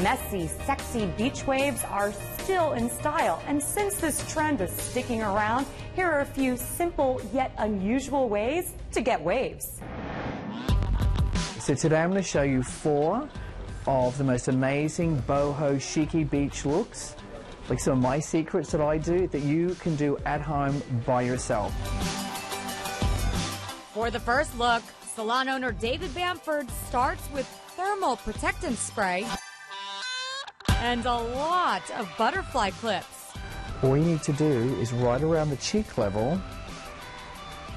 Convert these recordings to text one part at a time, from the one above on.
Messy, sexy beach waves are still in style. And since this trend is sticking around, here are a few simple yet unusual ways to get waves. So today I'm going to show you 4 of the most amazing boho chicy beach looks, like some of my secrets that I do that you can do at home by yourself. For the first look, salon owner David Bamford starts with thermal protectant spray and a lot of butterfly clips. All you need to do is right around the cheek level,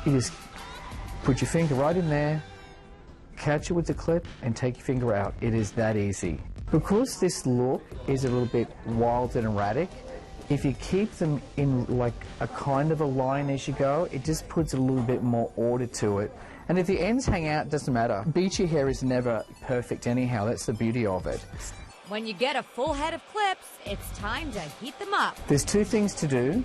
you just put your finger right in there, catch it with the clip and take your finger out. It is that easy. Because this look is a little bit wild and erratic, if you keep them in like a kind of a line as you go, it just puts a little bit more order to it. And if the ends hang out, it doesn't matter. Beachy hair is never perfect anyhow. That's the beauty of it. When you get a full head of clips, it's time to heat them up. There's 2 things to do.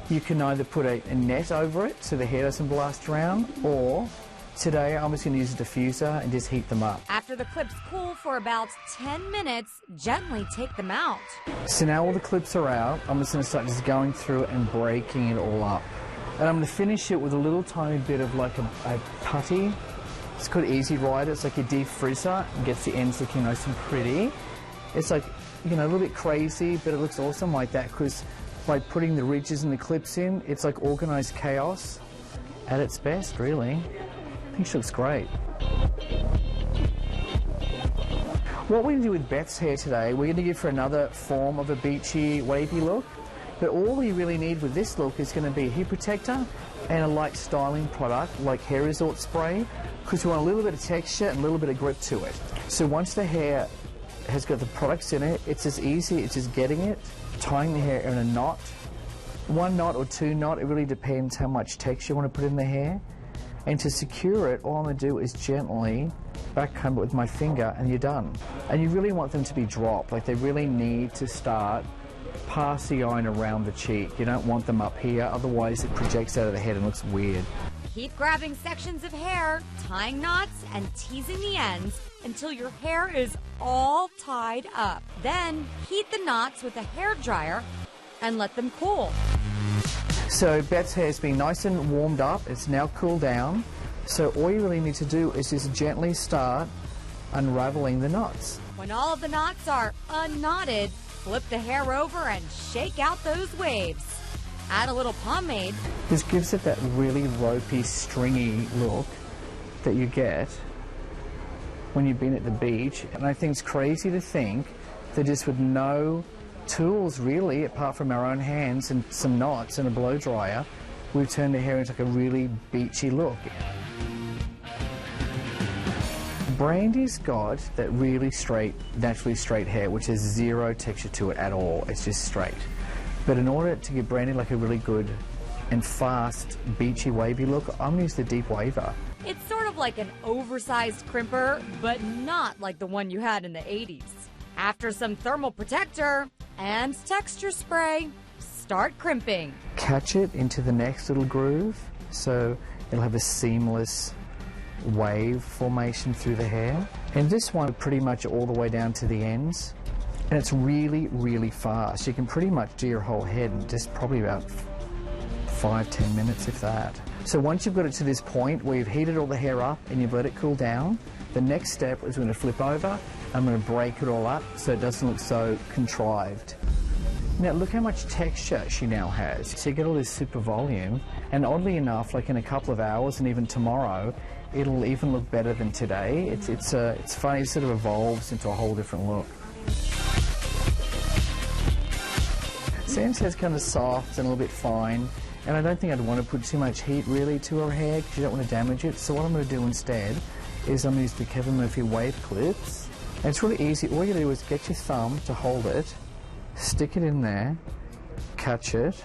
You can either put a net over it so the hair doesn't blast around, or today I'm just going to use a diffuser and just heat them up. After the clips cool for about 10 minutes, gently take them out. So now all the clips are out, I'm just going to start just going through and breaking it all up. And I'm going to finish it with a little tiny bit of like a putty. It's called Easy Rider. It's like a deep frizzer and gets the ends looking nice and pretty. It's like, you know, a little bit crazy, but it looks awesome like that because by putting the ridges and the clips in, it's like organized chaos at its best, really. I think she looks great. What we're going to do with Beth's hair today, we're going to give her another form of a beachy, wavy look. But all we really need with this look is going to be a heat protector and a light styling product like Hair Resort spray, because we want a little bit of texture and a little bit of grip to it. So once the hair has got the products in it, it's as easy, it's just getting it, tying the hair in a knot. 1 knot or 2 knot, it really depends how much texture you want to put in the hair. And to secure it, all I'm going to do is gently backcomb it with my finger and you're done. And you really want them to be dropped, like they really need to start past the eye and around the cheek. You don't want them up here, otherwise it projects out of the head and looks weird. Keep grabbing sections of hair, tying knots, and teasing the ends until your hair is all tied up. Then heat the knots with a hair dryer and let them cool. So Beth's hair has been nice and warmed up. It's now cooled down. So all you really need to do is just gently start unraveling the knots. When all of the knots are unknotted, flip the hair over and shake out those waves. Add a little pomade. This gives it that really ropey, stringy look that you get when you've been at the beach. And I think it's crazy to think that just with no tools really, apart from our own hands and some knots and a blow dryer, we've turned the hair into like a really beachy look. Brandy's got that really straight, naturally straight hair, which has 0 texture to it at all. It's just straight. But in order to give Brandy like a really good and fast, beachy, wavy look, I'm going to use the deep waver. It's sort of like an oversized crimper, but not like the one you had in the 80s. After some thermal protector and texture spray, start crimping. Catch it into the next little groove so it'll have a seamless wave formation through the hair. And this one pretty much all the way down to the ends. And it's really, really fast. You can pretty much do your whole head in just probably about 5-10 minutes, if that. So once you've got it to this point where you've heated all the hair up and you've let it cool down, the next step is we're going to flip over. I'm going to break it all up so it doesn't look so contrived. Now look how much texture she now has. So you get all this super volume, and oddly enough, like in a couple of hours and even tomorrow, it'll even look better than today. It's funny, it sort of evolves into a whole different look. Sam's hair's kind of soft and a little bit fine, and I don't think I'd want to put too much heat really to her hair because you don't want to damage it. So what I'm going to do instead is I'm going to use the Kevin Murphy wave clips. And it's really easy. All you do is get your thumb to hold it, stick it in there, catch it,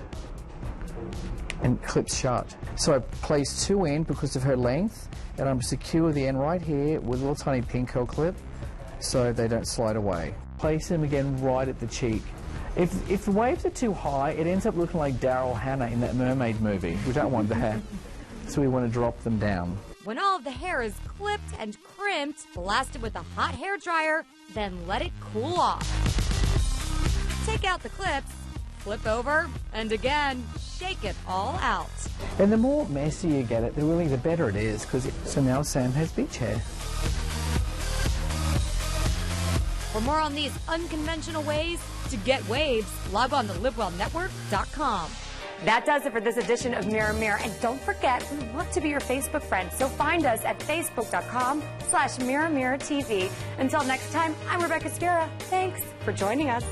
and clips shut. So I place 2 in because of her length, and I'm secure the end right here with a little tiny pin curl clip so they don't slide away. Place them again right at the cheek. If the waves are too high, it ends up looking like Daryl Hannah in that mermaid movie. We don't want that. So we want to drop them down. When all of the hair is clipped and crimped, blast it with a hot hair dryer, then let it cool off. Take out the clips, flip over, and again, shake it all out. And the more messy you get it, the better it is. So now Sam has beach hair. For more on these unconventional ways to get waves, log on to livewellnetwork.com. That does it for this edition of Mirror Mirror. And don't forget, we want to be your Facebook friend. So find us at facebook.com/MirrorMirrorTV. Until next time, I'm Rebecca Spira. Thanks for joining us.